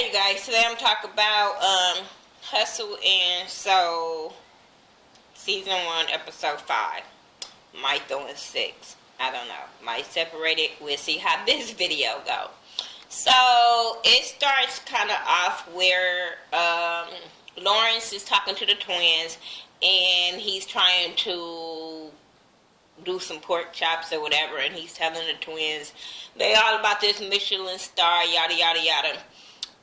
Hey guys, today I'm talking about Hustle and Soul Season 1, Episode 5. Might throw in 6. I don't know. Might separate it. We'll see how this video go. So, it starts kind of off where Lawrence is talking to the twins and he's trying to do some pork chops or whatever, and he's telling the twins they all about this Michelin star, yada yada yada.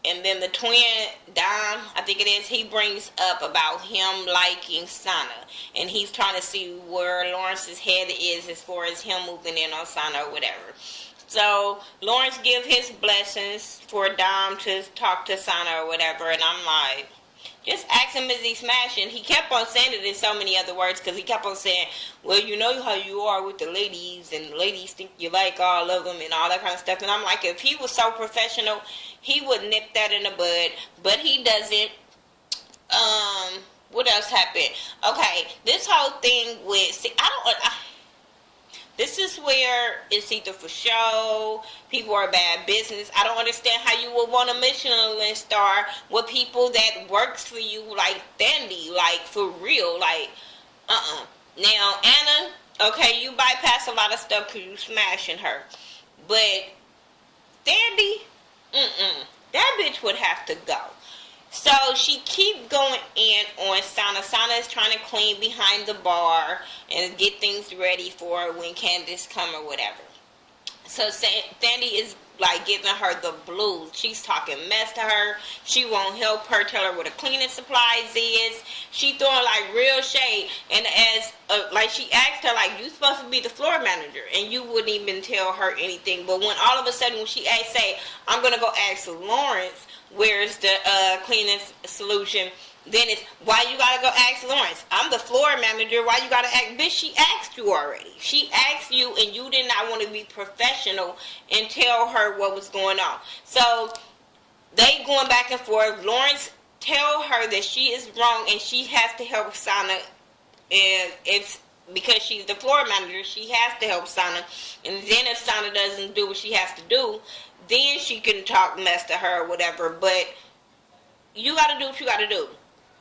And then the twin, Dom, I think it is, he brings up about him liking Sana. And he's trying to see where Lawrence's head is as far as him moving in on Sana or whatever. So, Lawrence gives his blessings for Dom to talk to Sana or whatever. And I'm like, just ask him, is he smashing? He kept on saying it in so many other words because he kept on saying, well, you know how you are with the ladies and the ladies think you like all of them and all that kind of stuff. And I'm like, if he was so professional, he would nip that in the bud, but he doesn't. What else happened? Okay, this whole thing with, see, this is where it's either for show, people are bad business. I don't understand how you would want a Michelin star with people that works for you like Thandi, like for real, like, Now, Anna, okay, you bypass a lot of stuff because you smashing her. But Thandi, that bitch would have to go. So she keep going in on Sana. Sana is trying to clean behind the bar and get things ready for when Candace come or whatever. So Thandi is like giving her the blues. She's talking mess to her. She won't help her, tell her what the cleaning supplies is. She throwing like real shade. And as like she asked her, like, you supposed to be the floor manager, and you wouldn't even tell her anything. But when all of a sudden when she asked, say, I'm gonna go ask Lawrence where's the cleaning solution, then it's, why you gotta go ask Lawrence? I'm the floor manager. Why you gotta ask? Bitch, she asked you already. She asked you and you did not want to be professional and tell her what was going on. So they going back and forth. Lawrence tell her that she is wrong and she has to help Sana. And it's because she's the floor manager, she has to help Sana. And then if Sana doesn't do what she has to do, then she can talk mess to her or whatever. But you gotta do what you gotta do.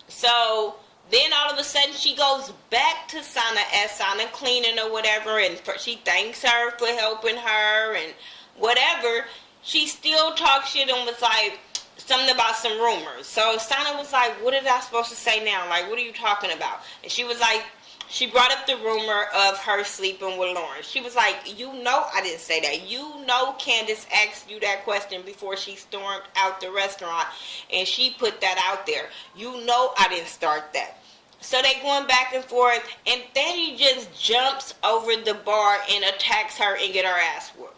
So then all of a sudden she goes back to Sana as Sana cleaning or whatever, and she thanks her for helping her and whatever. She still talks shit and was like something about some rumors. So Sana was like, what is I supposed to say now? Like, what are you talking about? And she was like, she brought up the rumor of her sleeping with Lawrence. She was like, you know I didn't say that. You know Candace asked you that question before she stormed out the restaurant. And she put that out there. You know I didn't start that. So they going back and forth. And then he just jumps over the bar and attacks her and get her ass whooped.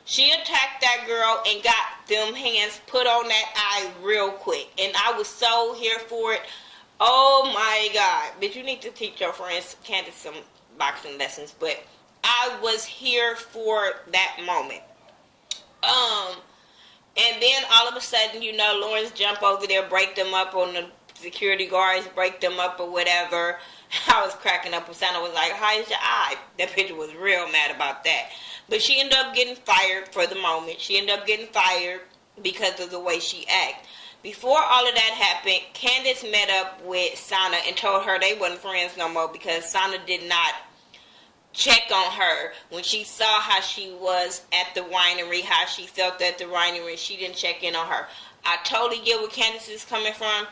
She attacked that girl and got them hands put on that eye real quick. And I was so here for it. Oh my God. But you need to teach your friends, Candace, some boxing lessons. But I was here for that moment. And then all of a sudden, you know, Lawrence jump over there, break them up on the security guards, break them up or whatever. I was cracking up when Sana was like, how is your eye? That picture was real mad about that. But she ended up getting fired for the moment. She ended up getting fired because of the way she acted. Before all of that happened, Candace met up with Sana and told her they wasn't friends no more because Sana did not check on her when she saw how she was at the winery, how she felt at the winery. She didn't check in on her. I totally get where Candace is coming from,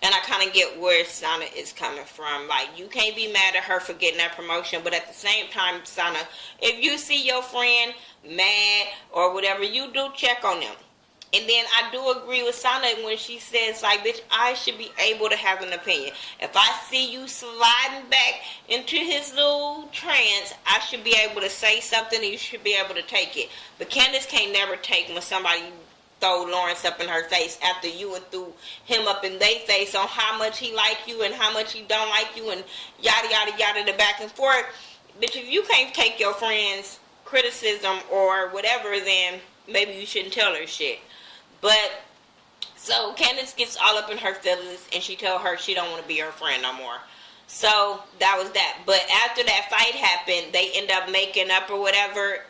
and I kind of get where Sana is coming from. Like, you can't be mad at her for getting that promotion, but at the same time, Sana, if you see your friend mad or whatever, you do check on them. And then I do agree with Sana when she says, like, bitch, I should be able to have an opinion. If I see you sliding back into his little trance, I should be able to say something and you should be able to take it. But Candace can't never take when somebody throw Lawrence up in her face after you and threw him up in their face on how much he like you and how much he don't like you and yada, yada, yada, the back and forth. Bitch, if you can't take your friend's criticism or whatever, then maybe you shouldn't tell her shit. But, so Candace gets all up in her feelings and she told her she don't want to be her friend no more. So, that was that. But after that fight happened, they end up making up or whatever.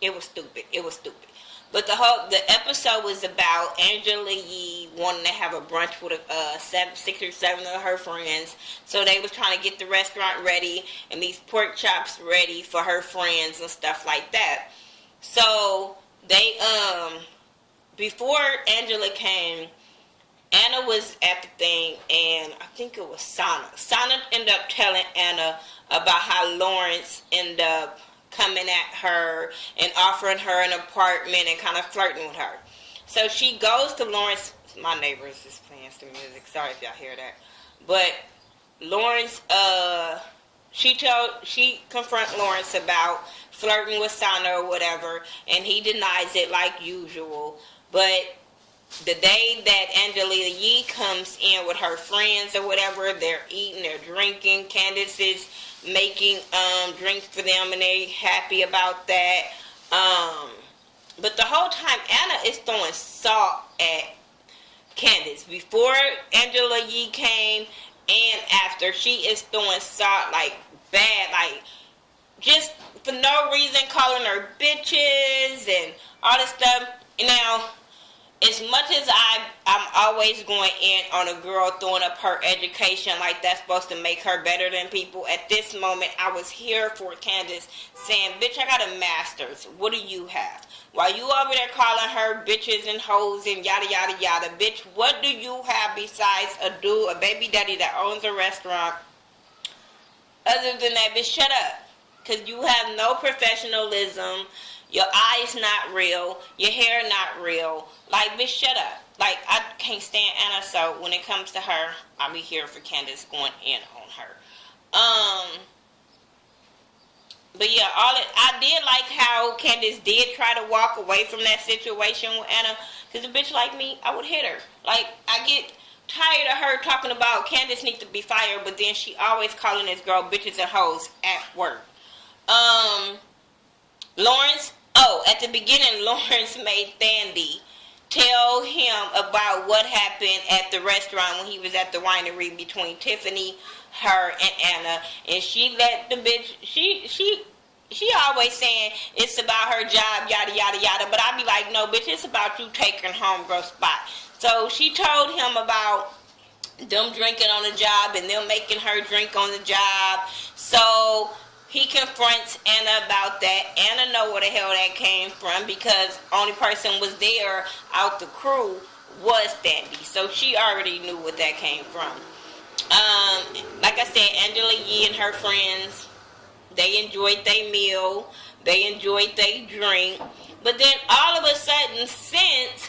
It was stupid. It was stupid. But the episode was about Angela Yee wanting to have a brunch with 6 or 7 of her friends. So they was trying to get the restaurant ready and these pork chops ready for her friends and stuff like that. So they before Angela came, Anna was at the thing, and I think it was Sana. Sana ended up telling Anna about how Lawrence ended up coming at her and offering her an apartment and kind of flirting with her. So she goes to Lawrence. My neighbor is just playing some music. Sorry if y'all hear that. But Lawrence, she confronts Lawrence about flirting with Sana or whatever, and he denies it like usual. But the day that Angelina Yee comes in with her friends or whatever, they're eating, they're drinking. Candace is making drinks for them, and they're happy about that. But the whole time, Anna is throwing salt at Candace. Before Angela Yee came and after, she is throwing salt like bad, like just for no reason, calling her bitches and all this stuff. Now, as much as I'm always going in on a girl throwing up her education like that's supposed to make her better than people, at this moment I was here for Candace saying, bitch, I got a master's. What do you have? While you over there calling her bitches and hoes and yada yada yada, bitch, what do you have besides a baby daddy that owns a restaurant? Other than that, bitch, shut up. Because you have no professionalism. Your eyes not real. Your hair not real. Like, bitch, shut up. Like, I can't stand Anna, so when it comes to her, I'll be here for Candace going in on her. But yeah, I did like how Candace did try to walk away from that situation with Anna. Because a bitch like me, I would hit her. Like, I get tired of her talking about Candace needs to be fired, but then she always calling this girl bitches and hoes at work. Lawrence, at the beginning, Lawrence made Thandi tell him about what happened at the restaurant when he was at the winery between Tiffany, her, and Anna. And she let the bitch, she always saying it's about her job, yada, yada, yada. But I be like, no, bitch, it's about you taking homegirl spot. So she told him about them drinking on the job and them making her drink on the job. So he confronts Anna about that. Anna know where the hell that came from because only person was there out the crew was Thandi. So she already knew what that came from. Like I said, Angela Yee and her friends, they enjoyed their meal. They enjoyed their drink. But then all of a sudden, since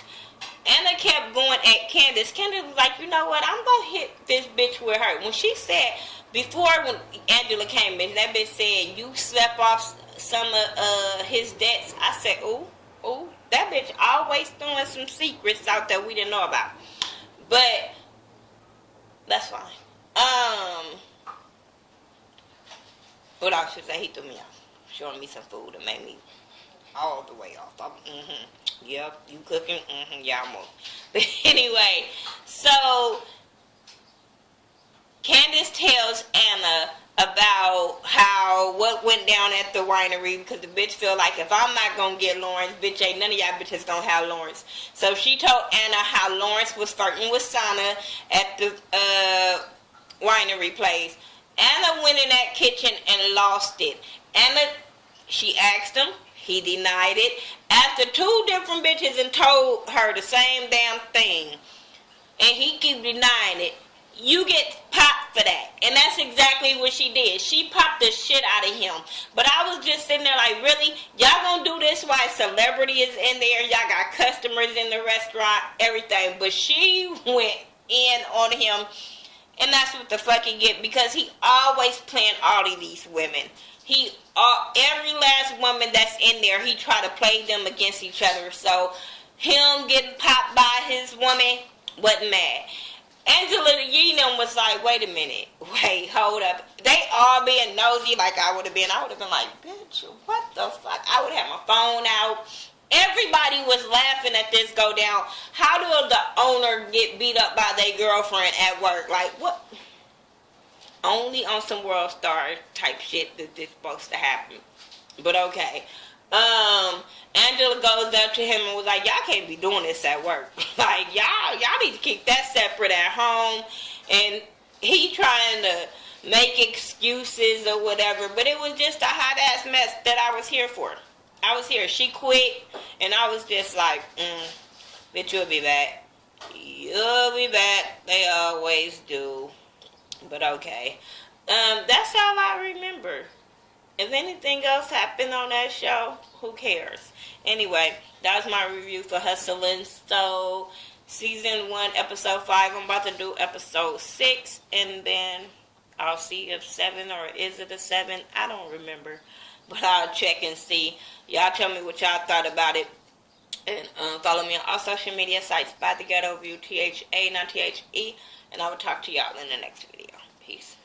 Anna kept going at Candace was like, you know what? I'm going to hit this bitch with her. When she said, before when Angela came in, that bitch said, you slept off some of his debts. I said, ooh, that bitch always throwing some secrets out there we didn't know about. But that's fine. What else should I say? He threw me off. Showing me some food that made me all the way off. Yep, you cooking? Yeah, I'm on. But anyway, so Candace tells Anna about what went down at the winery because the bitch feel like if I'm not gonna get Lawrence, bitch, ain't none of y'all bitches gonna have Lawrence. So she told Anna how Lawrence was flirting with Sana at the winery place. Anna went in that kitchen and lost it. Anna, she asked him. He denied it. After 2 different bitches and told her the same damn thing, and he keep denying it, you get popped for that. And that's exactly what she did. She popped the shit out of him. But I was just sitting there like, really? Y'all gonna do this while celebrity is in there? Y'all got customers in the restaurant, everything. But she went in on him. And that's what the fuck he get. Because he always playing all of these women. Every last woman that's in there, he try to play them against each other. So him getting popped by his woman wasn't mad. Angela Yee was like, wait a minute. Wait, hold up. They all being nosy like I would have been. I would have been like, bitch, what the fuck? I would have my phone out. Everybody was laughing at this go down. How do the owner get beat up by their girlfriend at work? Like, what? Only on some World Star type shit that this supposed to happen. But okay. Angela goes up to him and was like, y'all can't be doing this at work. Like, y'all need to keep that separate at home. And he trying to make excuses or whatever, but it was just a hot ass mess that I was here for. I was here. She quit, and I was just like, bitch, you'll be back. You'll be back. They always do. But okay. That's all I remember. If anything else happened on that show, who cares? Anyway, that was my review for Hustling. So, season 1, episode 5. I'm about to do episode 6, and then I'll see if 7 or is it a 7? I don't remember. But I'll check and see. Y'all tell me what y'all thought about it. And follow me on all social media sites by Thaghettoview, THA, not THE. And I will talk to y'all in the next video. Peace.